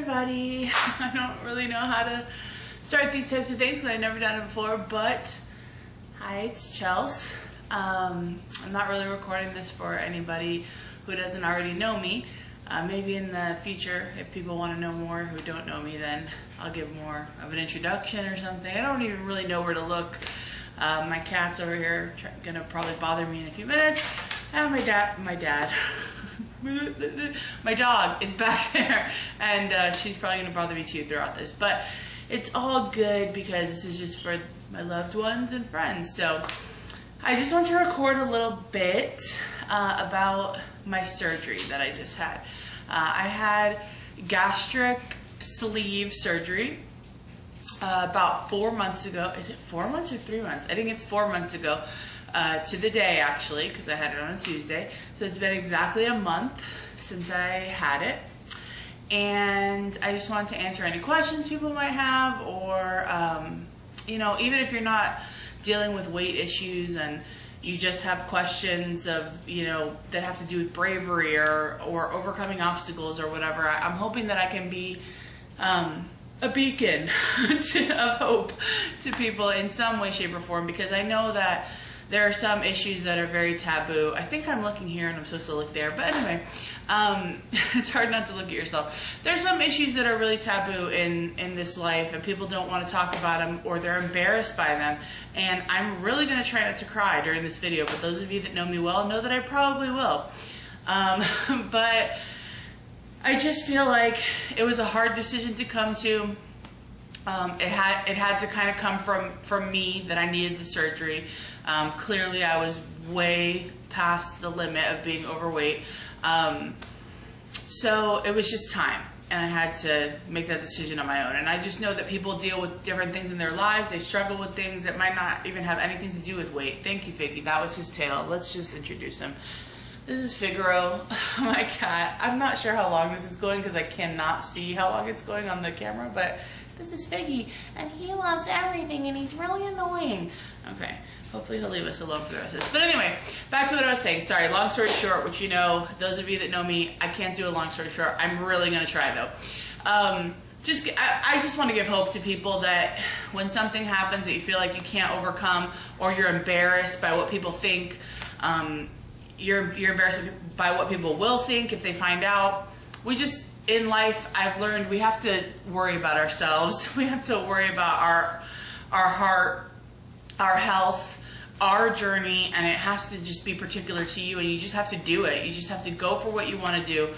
everybody. I don't really know how to start these types of things because I've never done it before, but hi, it's Chelsea. I'm not really recording this for anybody who doesn't already know me. Maybe in the future, if people want to know more who don't know me, then I'll give more of an introduction or something. I don't even really know where to look. My cat's over here gonna probably bother me in a few minutes. And my dad. My dog is back there, and she's probably going to bother me too throughout this, but it's all good because this is just for my loved ones and friends. So I just want to record a little bit about my surgery that I just had. I had gastric sleeve surgery about 4 months ago. Is it 4 months or 3 months? I think it's 4 months ago. To the day, actually, because I had it on a Tuesday. So it's been exactly a month since I had it. And I just wanted to answer any questions people might have, or, you know, even if you're not dealing with weight issues and you just have questions of, you know, that have to do with bravery or overcoming obstacles or whatever, I'm hoping that I can be a beacon of hope to people in some way, shape, or form, because I know that there are some issues that are very taboo. I think I'm looking here and I'm supposed to look there. But anyway, it's hard not to look at yourself. There's some issues that are really taboo in this life, and people don't want to talk about them, or they're embarrassed by them. And I'm really going to try not to cry during this video, but those of you that know me well know that I probably will. But I just feel like it was a hard decision to come to. It had to kind of come from me that I needed the surgery. Clearly I was way past the limit of being overweight. So it was just time, and I had to make that decision on my own. And I just know that people deal with different things in their lives. They struggle with things that might not even have anything to do with weight. Thank you, Figgy. That was his tail. Let's just introduce him. This is Figaro, my cat. I'm not sure how long this is going because I cannot see how long it's going on the camera, but this is Figgy, and he loves everything, and he's really annoying. Okay, hopefully he'll leave us alone for the rest of this. But anyway, back to what I was saying. Sorry, long story short, which you know, those of you that know me, I can't do a long story short. I'm really going to try, though. I just want to give hope to people that when something happens that you feel like you can't overcome, or you're embarrassed by what people think, you're embarrassed by what people will think if they find out. In life, I've learned we have to worry about ourselves. We have to worry about our heart, our health, our journey, and it has to just be particular to you, and you just have to do it. You just have to go for what you want to do.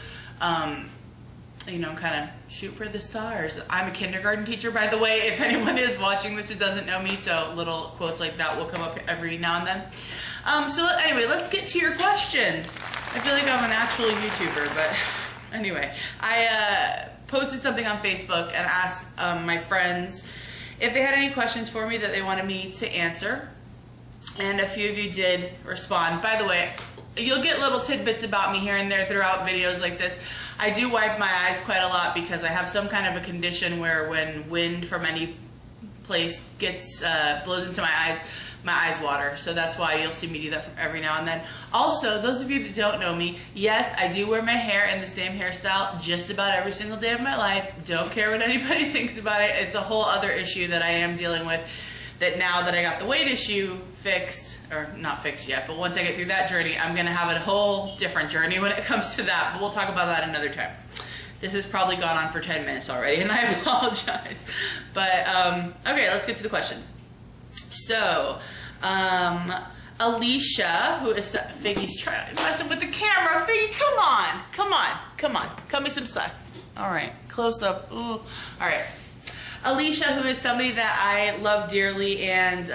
You know, kind of shoot for the stars. I'm a kindergarten teacher, by the way, if anyone is watching this who doesn't know me, so little quotes like that will come up every now and then. So anyway, let's get to your questions. I feel like I'm an actual YouTuber, but anyway, I posted something on Facebook and asked my friends if they had any questions for me that they wanted me to answer, and a few of you did respond. By the way, you'll get little tidbits about me here and there throughout videos like this. I do wipe my eyes quite a lot because I have some kind of a condition where when wind from any place blows into my eyes water. So that's why you'll see me do that from every now and then. Also, those of you that don't know me, yes, I do wear my hair in the same hairstyle just about every single day of my life. Don't care what anybody thinks about it. It's a whole other issue that I am dealing with, that now that I got the weight issue fixed, or not fixed yet, but once I get through that journey, I'm going to have a whole different journey when it comes to that, but we'll talk about that another time. This has probably gone on for 10 minutes already, and I apologize. But, okay, let's get to the questions. So, Alicia, who is, Figgy's trying to mess up with the camera. Figgy, come on. Cut me some slack. All right, close up. Ooh. All right. Alicia, who is somebody that I love dearly and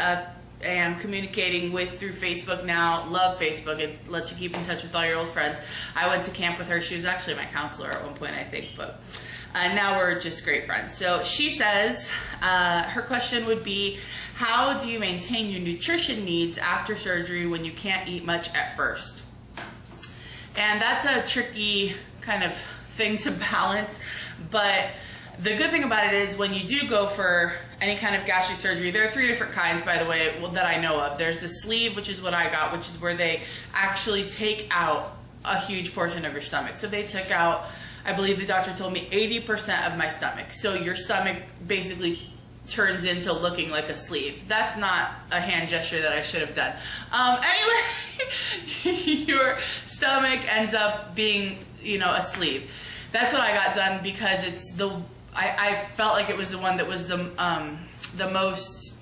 am communicating with through Facebook now. Love Facebook. It lets you keep in touch with all your old friends. I went to camp with her. She was actually my counselor at one point, I think, but now we're just great friends. So she says, her question would be, how do you maintain your nutrition needs after surgery when you can't eat much at first? And that's a tricky kind of thing to balance, but the good thing about it is when you do go for any kind of gastric surgery, there are 3 different kinds, by the way, that I know of. There's the sleeve, which is what I got, which is where they actually take out a huge portion of your stomach. So they took out, I believe the doctor told me, 80% of my stomach. So your stomach basically turns into looking like a sleeve. That's not a hand gesture that I should have done. Anyway, your stomach ends up being, you know, a sleeve. That's what I got done because it's I felt like it was the one that was the most,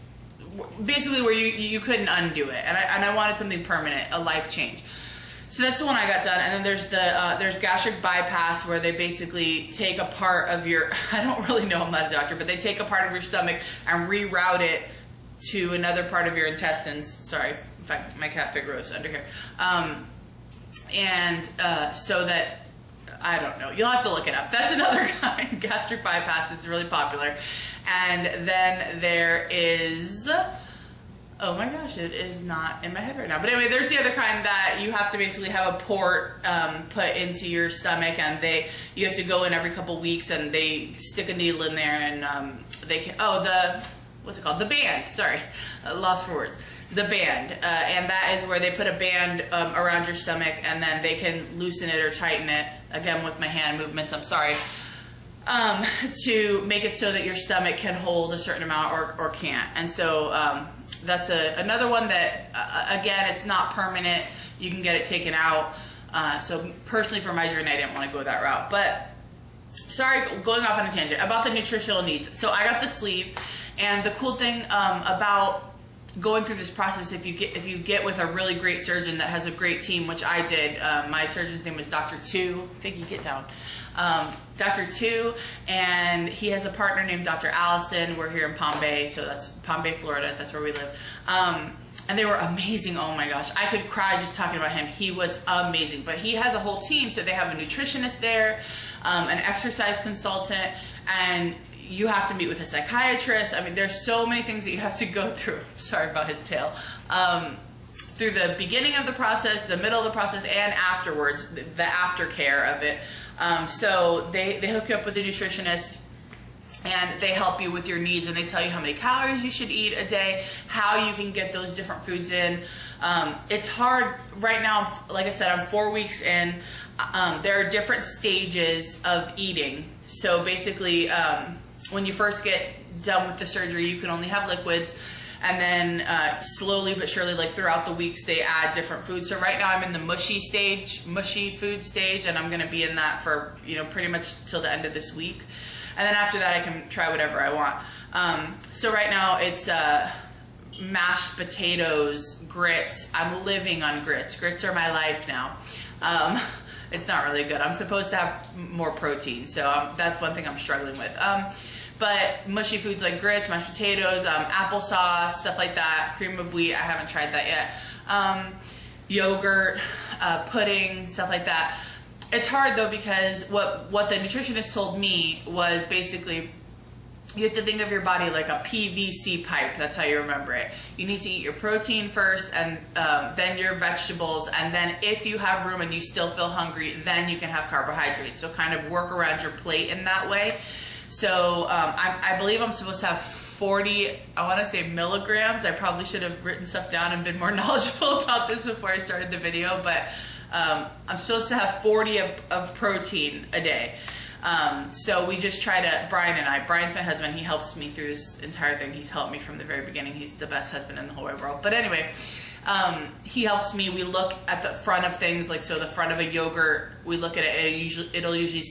basically where you couldn't undo it. And I wanted something permanent, a life change. So that's the one I got done. And then there's gastric bypass, where they basically take a part of your, I don't really know, I'm not a doctor, but they take a part of your stomach and reroute it to another part of your intestines. Sorry, in fact, my cat Figaro is under here. So that, I don't know, you'll have to look it up. That's another kind, gastric bypass. It's really popular. And then there is, oh my gosh, it is not in my head right now. But anyway, there's the other kind that you have to basically have a port put into your stomach, and you have to go in every couple weeks, and they stick a needle in there, and they can, what's it called? The band, sorry, lost for words. The band, and that is where they put a band around your stomach, and then they can loosen it or tighten it, again with my hand movements, I'm sorry, to make it so that your stomach can hold a certain amount or can't. And so that's another one that, again, it's not permanent. You can get it taken out. So personally for my journey, I didn't want to go that route. But sorry, going off on a tangent about the nutritional needs. So I got the sleeve, and the cool thing about going through this process, if you get with a really great surgeon that has a great team, which I did. My surgeon's name was Dr. Tu. Thank you, get down. Dr. Tu, and he has a partner named Dr. Allison. We're here in Palm Bay, so that's Palm Bay, Florida. That's where we live. And they were amazing. Oh my gosh, I could cry just talking about him. He was amazing. But he has a whole team, so they have a nutritionist there, an exercise consultant, and you have to meet with a psychiatrist. I mean, there's so many things that you have to go through. Sorry about his tail. Through the beginning of the process, the middle of the process, and afterwards, the aftercare of it. So they hook you up with a nutritionist, and they help you with your needs, and they tell you how many calories you should eat a day, how you can get those different foods in. It's hard right now. Like I said, I'm 4 weeks in. There are different stages of eating. So basically, when you first get done with the surgery, you can only have liquids, and then slowly but surely, like throughout the weeks, they add different foods. So right now I'm in the mushy food stage, and I'm going to be in that for, you know, pretty much till the end of this week. And then after that, I can try whatever I want. So right now it's mashed potatoes, grits. I'm living on grits. Grits are my life now. It's not really good. I'm supposed to have more protein, so that's one thing I'm struggling with. But mushy foods like grits, mashed potatoes, applesauce, stuff like that, cream of wheat, I haven't tried that yet. Yogurt, pudding, stuff like that. It's hard though, because what the nutritionist told me was basically you have to think of your body like a PVC pipe. That's how you remember it. You need to eat your protein first, and then your vegetables, and then if you have room and you still feel hungry, then you can have carbohydrates. So kind of work around your plate in that way. So I believe I'm supposed to have 40, I want to say milligrams. I probably should have written stuff down and been more knowledgeable about this before I started the video, but I'm supposed to have 40 of protein a day. So we just try to, Brian's my husband, he helps me through this entire thing. He's helped me from the very beginning. He's the best husband in the whole wide world. But anyway, he helps me. We look at the front of things, like, so the front of a yogurt, we look at it, it'll usually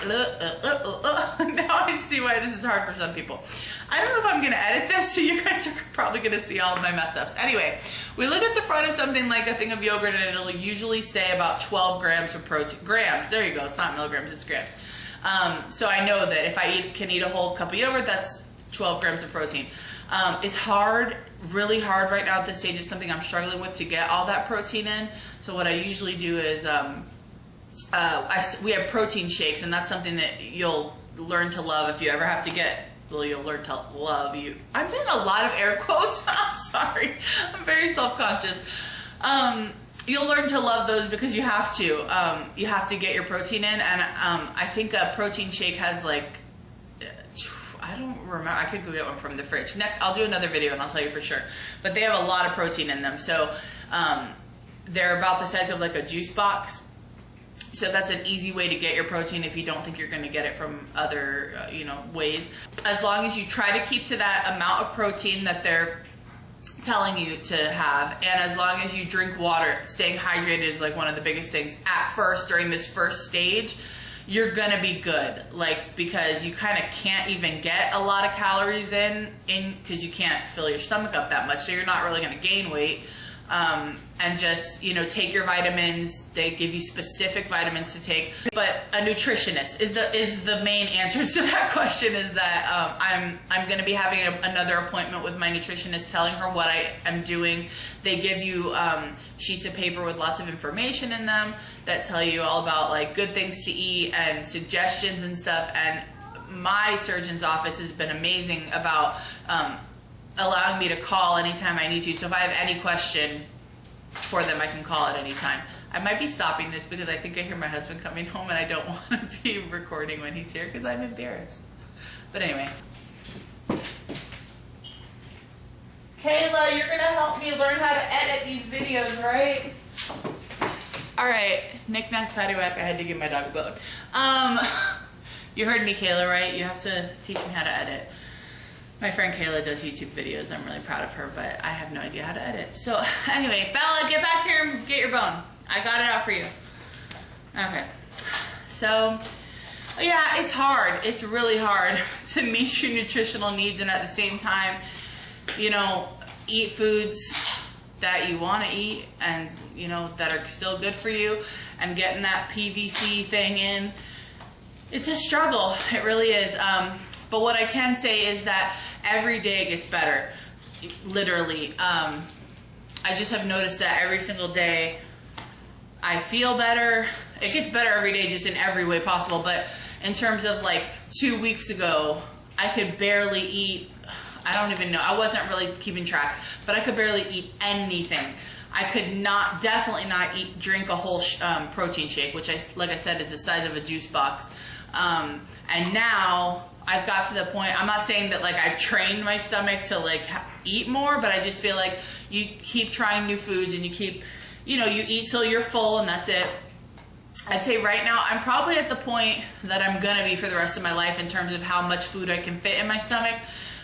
now I see why this is hard for some people. I don't know if I'm going to edit this, so you guys are probably going to see all of my mess ups. Anyway, we look at the front of something like a thing of yogurt, and it'll usually say about 12 grams of protein. Grams, there you go. It's not milligrams, it's grams. So I know that if I can eat a whole cup of yogurt, that's 12 grams of protein. It's hard, really hard right now at this stage. It's something I'm struggling with to get all that protein in. So what I usually do is we have protein shakes, and that's something that you'll learn to love if you ever have to get, well, you'll learn to love you. I'm doing a lot of air quotes. I'm sorry. I'm very self-conscious. You'll learn to love those because you have to. You have to get your protein in, and I think a protein shake has like, I don't remember. I could go get one from the fridge. Next, I'll do another video and I'll tell you for sure. But they have a lot of protein in them. So they're about the size of like a juice box. So that's an easy way to get your protein if you don't think you're going to get it from other, ways. As long as you try to keep to that amount of protein that they're telling you to have, and as long as you drink water, staying hydrated is like one of the biggest things at first during this first stage. You're gonna be good, like, because you kind of can't even get a lot of calories in because you can't fill your stomach up that much, so you're not really gonna gain weight. And just, take your vitamins. They give you specific vitamins to take. But a nutritionist is the main answer to that question, is that I'm going to be having another appointment with my nutritionist, telling her what I am doing. They give you sheets of paper with lots of information in them that tell you all about like good things to eat and suggestions and stuff. And my surgeon's office has been amazing about allowing me to call anytime I need to. So if I have any question for them, I can call at any time. I might be stopping this because I think I hear my husband coming home and I don't want to be recording when he's here because I'm embarrassed. But anyway. Kayla, you're going to help me learn how to edit these videos, right? All right. Knick-knack, paddywhack. I had to give my dog a bone. You heard me, Kayla, right? You have to teach me how to edit. My friend Kayla does YouTube videos. I'm really proud of her, but I have no idea how to edit. So anyway, Bella, get back here and get your bone. I got it out for you. Okay. So, yeah, it's hard. It's really hard to meet your nutritional needs and at the same time, eat foods that you want to eat and, that are still good for you, and getting that PVC thing in. It's a struggle. It really is. But what I can say is that every day gets better, literally. I just have noticed that every single day I feel better. It gets better every day just in every way possible. But in terms of like 2 weeks ago, I could barely eat. I don't even know. I wasn't really keeping track, but I could barely eat anything. I could definitely not drink a whole protein shake, which like I said, is the size of a juice box. And now I've got to the point, I'm not saying that like I've trained my stomach to like eat more, but I just feel like you keep trying new foods and you keep, you eat till you're full and that's it. I'd say right now I'm probably at the point that I'm going to be for the rest of my life in terms of how much food I can fit in my stomach.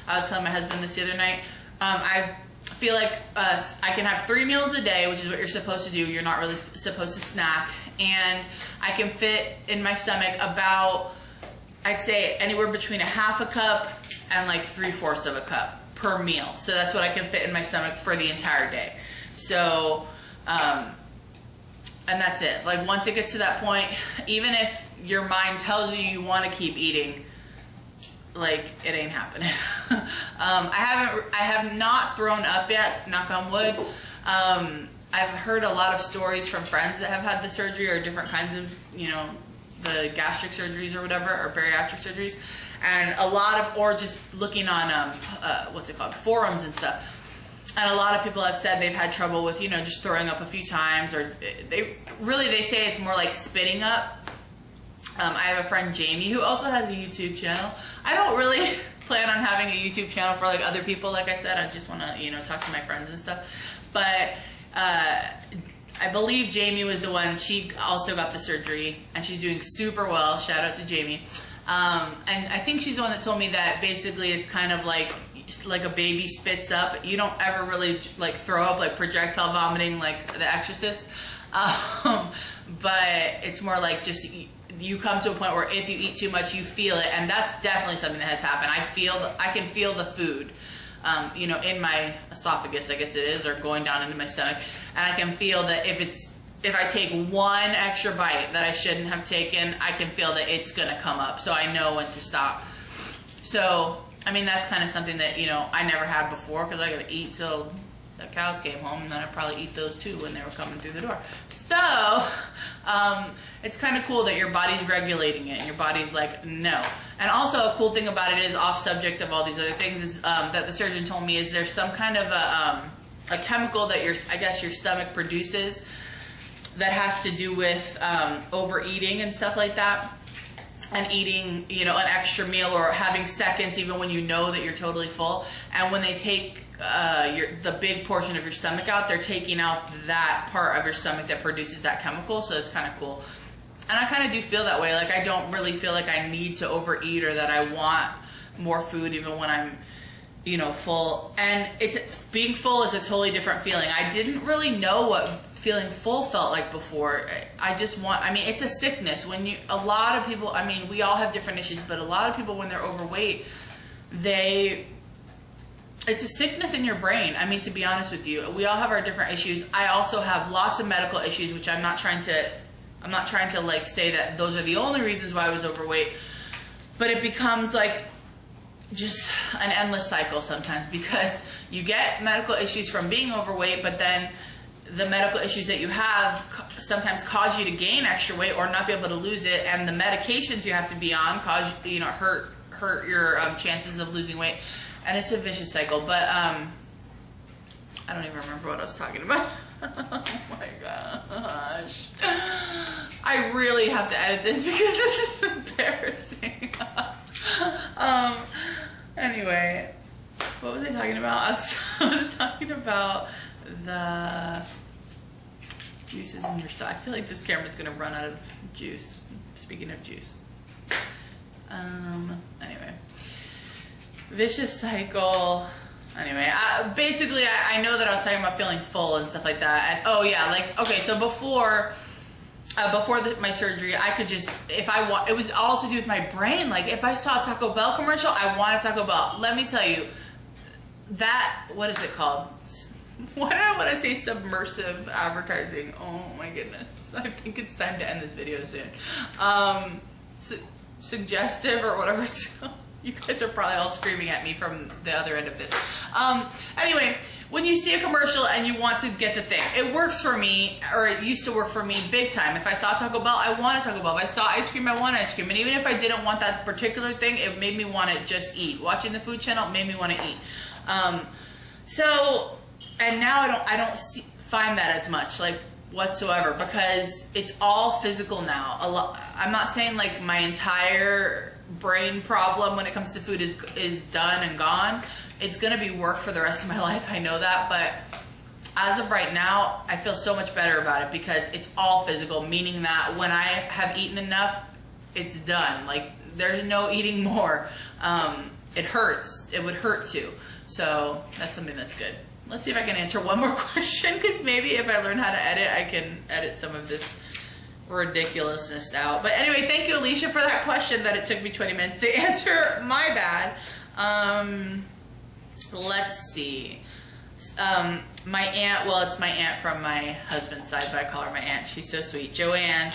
I was telling my husband this the other night. I feel like I can have 3 meals a day, which is what you're supposed to do. You're not really supposed to snack. And I can fit in my stomach about, I'd say, anywhere between a half a cup and like 3/4 of a cup per meal. So that's what I can fit in my stomach for the entire day. So, and that's it. Like once it gets to that point, even if your mind tells you want to keep eating, like it ain't happening. I have not thrown up yet, knock on wood. I've heard a lot of stories from friends that have had the surgery or different kinds of, the gastric surgeries or whatever, or bariatric surgeries, and a lot of, or just looking on, forums and stuff. And a lot of people have said they've had trouble with, just throwing up a few times, or they say it's more like spitting up. I have a friend, Jamie, who also has a YouTube channel. I don't really plan on having a YouTube channel for like other people. Like I said, I just want to, talk to my friends and stuff. But I believe Jamie was the one, she also got the surgery and she's doing super well. Shout out to Jamie. And I think she's the one that told me that basically it's kind of like a baby spits up. You don't ever really like throw up, like projectile vomiting like The Exorcist. But it's more like just you come to a point where if you eat too much, you feel it. And that's definitely something that has happened. I can feel the food. In my esophagus, I guess it is, or going down into my stomach. And I can feel that if I take one extra bite that I shouldn't have taken, I can feel that it's going to come up. So I know when to stop. So, that's kind of something that, I never had before because I got to eat till the cows came home, and then I'd probably eat those too when they were coming through the door. So, it's kind of cool that your body's regulating it and your body's like, no. And also a cool thing about it is, off subject of all these other things, is that the surgeon told me is there's some kind of a chemical that your stomach produces that has to do with overeating and stuff like that. and eating, you know, an extra meal or having seconds even when you know that you're totally full. And when they take the big portion of your stomach out, they're taking out that part of your stomach that produces that chemical. So it's kind of cool. And I kind of do feel that way. Like, I don't really feel like I need to overeat or that I want more food even when I'm, you know, full. And being full is a totally different feeling. I didn't really know what feeling full felt like before. I mean, it's a sickness. A lot of people, I mean, we all have different issues, but a lot of people, when they're overweight, it's a sickness in your brain. I mean, to be honest with you, we all have our different issues. I also have lots of medical issues, which I'm not trying to like say that those are the only reasons why I was overweight, but it becomes like just an endless cycle sometimes, because you get medical issues from being overweight, but then the medical issues that you have sometimes cause you to gain extra weight or not be able to lose it, and the medications you have to be on hurt your chances of losing weight, and it's a vicious cycle. But I don't even remember what I was talking about. Oh my gosh, I really have to edit this because this is embarrassing. Anyway, what was I talking about? I was talking about the juices in your stomach. I feel like this camera's gonna run out of juice. Speaking of juice. Anyway. Vicious cycle. Anyway, basically, I know that I was talking about feeling full and stuff like that. And oh yeah, like, okay, so before my surgery, I could just, it was all to do with my brain. Like, if I saw a Taco Bell commercial, I wanted Taco Bell. Let me tell you, what is it called? Why did I want to say submersive advertising? Oh my goodness. I think it's time to end this video soon. Suggestive or whatever it's called. You guys are probably all screaming at me from the other end of this. Anyway, when you see a commercial and you want to get the thing, it works for me, or it used to work for me big time. If I saw Taco Bell, I wanted Taco Bell. If I saw ice cream, I wanted ice cream. And even if I didn't want that particular thing, it made me want to just eat. Watching the Food Channel made me want to eat. And now I don't find that as much, like, whatsoever, because it's all physical now. I'm not saying like my entire brain problem when it comes to food is done and gone. It's gonna be work for the rest of my life, I know that, but as of right now, I feel so much better about it because it's all physical, meaning that when I have eaten enough, it's done. Like, there's no eating more. It hurts. It would hurt too. So that's something that's good. Let's see if I can answer one more question, because maybe if I learn how to edit, I can edit some of this ridiculousness out. But anyway, thank you, Alicia, for that question that it took me 20 minutes to answer. My bad. Let's see. My aunt, well, it's my aunt from my husband's side, but I call her my aunt. She's so sweet. Joanne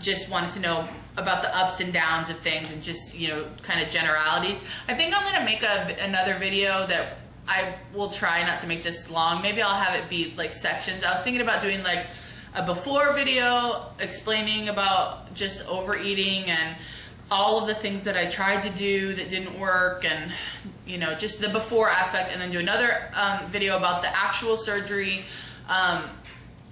just wanted to know about the ups and downs of things and just, you know, kind of generalities. I think I'm going to make another video that I will try not to make this long. Maybe I'll have it be like sections. I was thinking about doing like a before video explaining about just overeating and all of the things that I tried to do that didn't work, and, you know, just the before aspect, and then do another video about the actual surgery,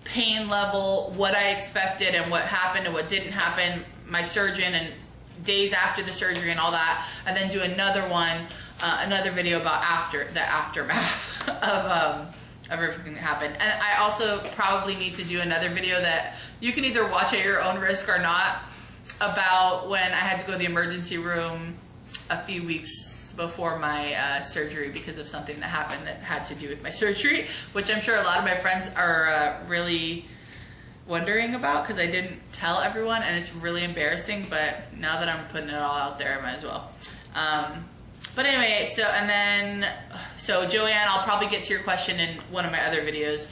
pain level, what I expected and what happened and what didn't happen, my surgeon and days after the surgery and all that, and then do another one, another video about the aftermath of everything that happened. And I also probably need to do another video that you can either watch at your own risk or not, about when I had to go to the emergency room a few weeks before my surgery because of something that happened that had to do with my surgery, which I'm sure a lot of my friends are really wondering about because I didn't tell everyone, and it's really embarrassing, but now that I'm putting it all out there, I might as well. But anyway, so Joanne, I'll probably get to your question in one of my other videos.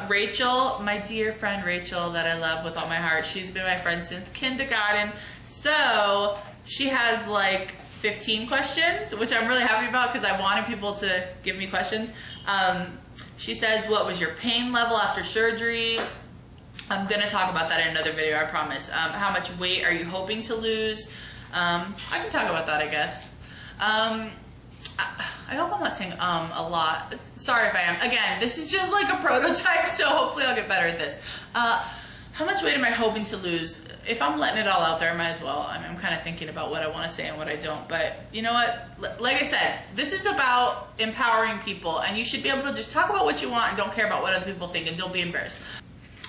Rachel, my dear friend Rachel that I love with all my heart, she's been my friend since kindergarten. So she has like 15 questions, which I'm really happy about because I wanted people to give me questions. She says, what was your pain level after surgery? I'm going to talk about that in another video, I promise. How much weight are you hoping to lose? I can talk about that, I guess. I hope I'm not saying a lot. Sorry if I am. Again, this is just like a prototype, so hopefully I'll get better at this. How much weight am I hoping to lose? if I'm letting it all out there, I might as well. I mean, I'm kind of thinking about what I want to say and what I don't. But you know what? Like I said, this is about empowering people, and you should be able to just talk about what you want and don't care about what other people think, and don't be embarrassed.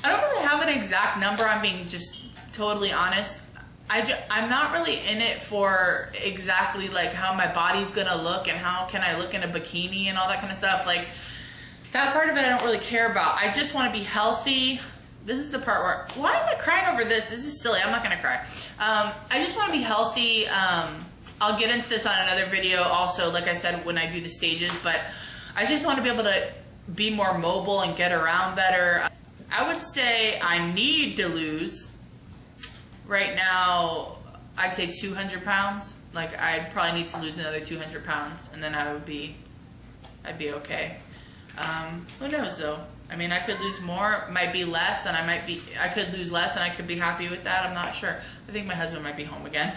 I don't really have an exact number. I'm being just totally honest. I'm not really in it for exactly like how my body's gonna look and how can I look in a bikini and all that kind of stuff. Like that part of it I don't really care about. I just want to be healthy. This is the part where, why am I crying over this? This is silly. I'm not gonna cry. I just want to be healthy. I'll get into this on another video also, like I said, when I do the stages, but I just want to be able to be more mobile and get around better. I would say I need to lose. Right now, I'd say 200 pounds. Like, I'd probably need to lose another 200 pounds, and then I'd be okay. Who knows, though? I mean, I could lose more, might be less, and I could lose less, and I could be happy with that. I'm not sure. I think my husband might be home again.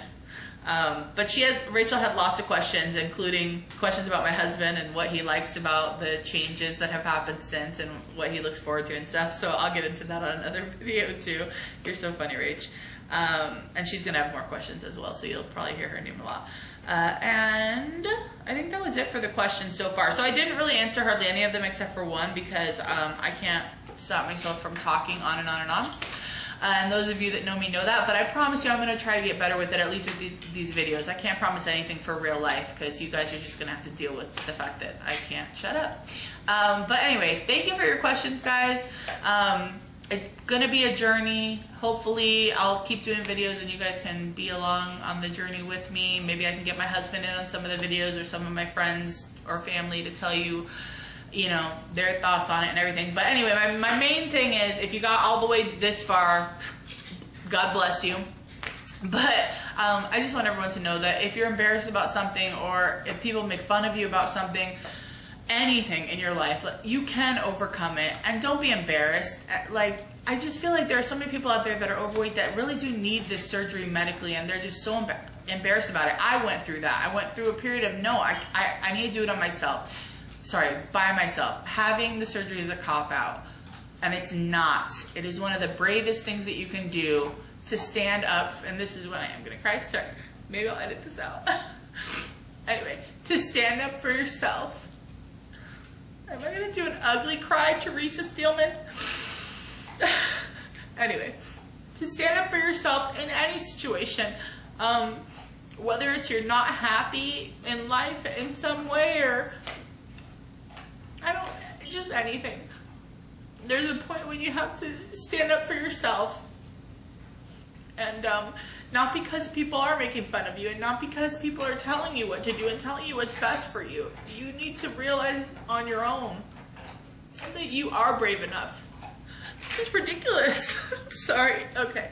But Rachel had lots of questions, including questions about my husband and what he likes about the changes that have happened since and what he looks forward to and stuff. So I'll get into that on another video, too. You're so funny, Rach. And she's going to have more questions as well, so you'll probably hear her name a lot. And I think that was it for the questions so far. So I didn't really answer hardly any of them except for one because I can't stop myself from talking on and on and on. And those of you that know me know that, but I promise you I'm going to try to get better with it, at least with these videos. I can't promise anything for real life because you guys are just going to have to deal with the fact that I can't shut up. But anyway, thank you for your questions, guys. It's going to be a journey. Hopefully, I'll keep doing videos and you guys can be along on the journey with me. Maybe I can get my husband in on some of the videos or some of my friends or family to tell you, you know, their thoughts on it and everything. But anyway, my main thing is, if you got all the way this far, God bless you. But I just want everyone to know that if you're embarrassed about something or if people make fun of you about something, anything in your life, you can overcome it, and don't be embarrassed. Like, I just feel like there are so many people out there that are overweight that really do need this surgery medically, and they're just so embarrassed about it. I went through that. I went through a period of no, I need to do it on myself. Sorry, by myself. Having the surgery is a cop-out, and it's not. It is one of the bravest things that you can do to stand up, and this is when I am going to cry. Sorry, maybe I'll edit this out. Anyway, to stand up for yourself. Am I going to do an ugly cry, Teresa Steelman? Anyway, to stand up for yourself in any situation, whether it's you're not happy in life in some way or, just anything. There's a point when you have to stand up for yourself. And not because people are making fun of you and not because people are telling you what to do and telling you what's best for you. You need to realize on your own that you are brave enough. This is ridiculous. I'm sorry. Okay.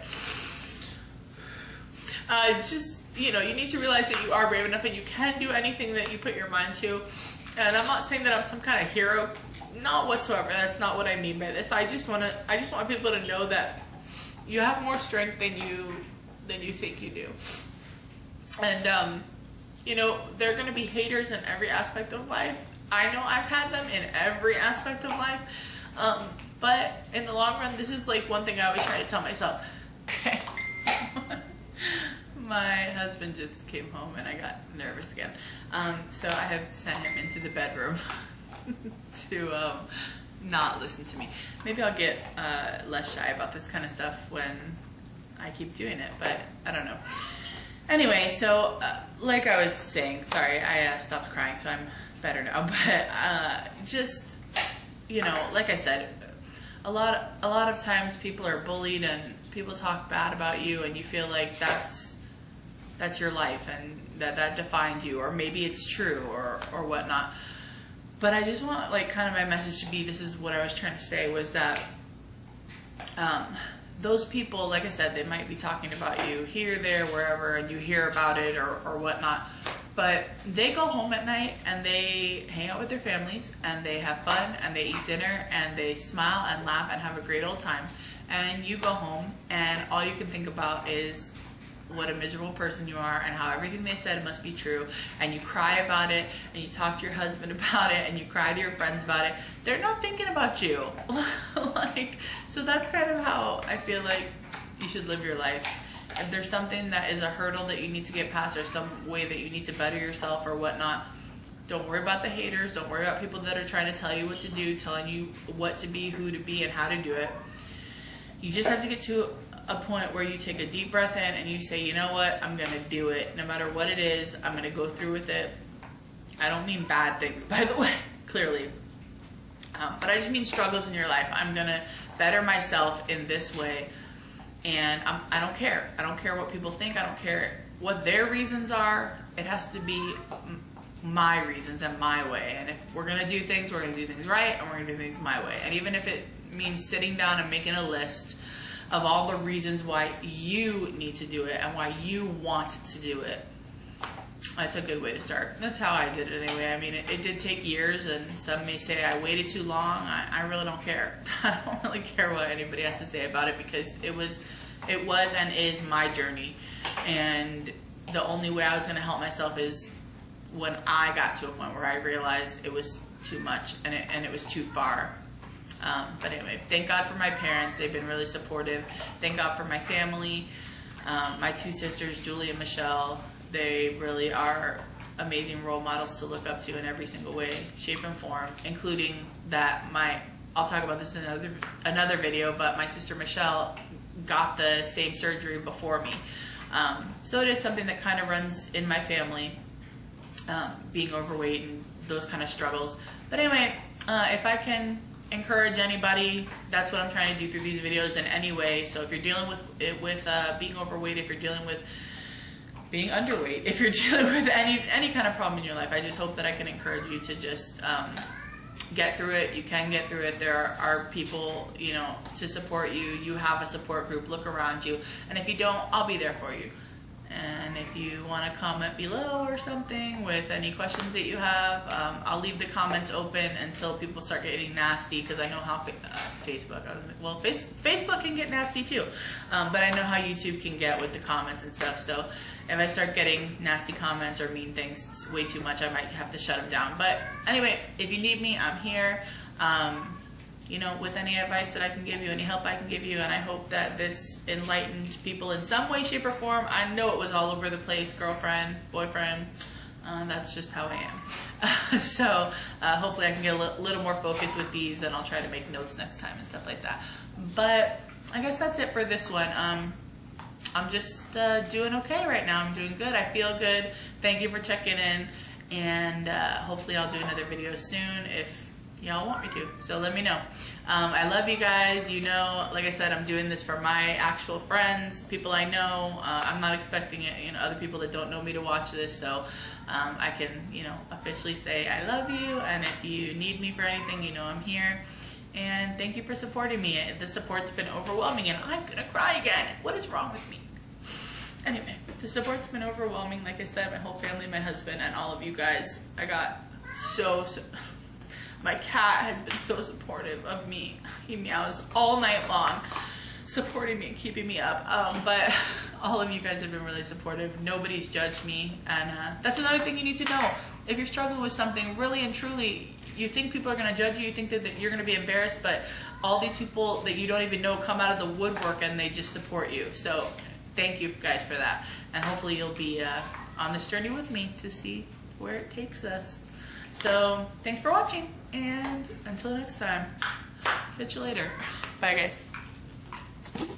Just, you know, you need to realize that you are brave enough and you can do anything that you put your mind to. And I'm not saying that I'm some kind of hero. Not whatsoever. That's not what I mean by this. I just want people to know that you have more strength than you think you do. And, you know, there are going to be haters in every aspect of life. I know I've had them in every aspect of life. But in the long run, this is like one thing I always try to tell myself. Okay. My husband just came home and I got nervous again. So I have sent him into the bedroom to not listen to me. Maybe I'll get less shy about this kind of stuff when I keep doing it, but I don't know. Anyway, so like I was saying, sorry, I stopped crying, so I'm better now. But just, you know, like I said, a lot of times people are bullied and people talk bad about you, and you feel like that's your life and that defines you, or maybe it's true or whatnot. But I just want, like, kind of my message to be, this is what I was trying to say, was that those people, like I said, they might be talking about you here, there, wherever, and you hear about it or whatnot. But they go home at night and they hang out with their families and they have fun and they eat dinner and they smile and laugh and have a great old time. And you go home and all you can think about is what a miserable person you are and how everything they said must be true, and you cry about it and you talk to your husband about it and you cry to your friends about it. They're not thinking about you. Like, so that's kind of how I feel like You should live your life. If there's something that is a hurdle that you need to get past, or some way that you need to better yourself or whatnot, don't worry about the haters. Don't worry about people that are trying to tell you what to do, telling you what to be, who to be, and how to do it. You just have to get to a point where you take a deep breath in and you say, you know what, I'm going to do it. No matter what it is, I'm going to go through with it. I don't mean bad things, by the way, clearly. But I just mean struggles in your life. I'm going to better myself in this way. And I don't care. I don't care what people think. I don't care what their reasons are. It has to be my reasons and my way. And if we're going to do things, we're going to do things right, and we're going to do things my way. And even if it means sitting down and making a list of all the reasons why you need to do it and why you want to do it, that's a good way to start. That's how I did it anyway. I mean, it did take years, and some may say I waited too long. I really don't care. I don't really care what anybody has to say about it, because it was and is my journey. And the only way I was going to help myself is when I got to a point where I realized it was too much and it was too far. But anyway, thank God for my parents. They've been really supportive. Thank God for my family, my two sisters, Julie and Michelle. They really are amazing role models to look up to in every single way, shape, and form, including that I'll talk about this in another video, but my sister Michelle got the same surgery before me. So it is something that kind of runs in my family, being overweight and those kind of struggles. But anyway, if I can encourage anybody, that's what I'm trying to do through these videos in any way. So if you're dealing with being overweight, if you're dealing with being underweight, if you're dealing with any kind of problem in your life, I just hope that I can encourage you to just get through it. You can get through it. There are people, to support you. You have a support group. Look around you. And if you don't, I'll be there for you. And if you want to comment below or something with any questions that you have, I'll leave the comments open until people start getting nasty, because I know how Facebook can get nasty too. But I know how YouTube can get with the comments and stuff. So if I start getting nasty comments or mean things way too much, I might have to shut them down. But anyway, if you need me, I'm here. With any advice that I can give you, any help I can give you, and I hope that this enlightened people in some way, shape, or form. I know it was all over the place, girlfriend, boyfriend, that's just how I am. So hopefully I can get a little more focused with these, and I'll try to make notes next time and stuff like that. But I guess that's it for this one. I'm just doing okay right now. I'm doing good. I feel good. Thank you for checking in, and hopefully I'll do another video soon if y'all want me to. So let me know. I love you guys. Like I said, I'm doing this for my actual friends, people I know. I'm not expecting it, other people that don't know me to watch this. So I can, officially say I love you. And if you need me for anything, I'm here. And thank you for supporting me. The support's been overwhelming, and I'm gonna cry again. What is wrong with me? Anyway, the support's been overwhelming. Like I said, my whole family, my husband, and all of you guys. I got my cat has been so supportive of me. He meows all night long, supporting me and keeping me up. But all of you guys have been really supportive. Nobody's judged me. And that's another thing you need to know. If you're struggling with something, really and truly, you think people are going to judge you, you think that you're going to be embarrassed, but all these people that you don't even know come out of the woodwork and they just support you. So thank you guys for that. And hopefully you'll be on this journey with me to see where it takes us. So thanks for watching, and until next time, catch you later. Bye guys.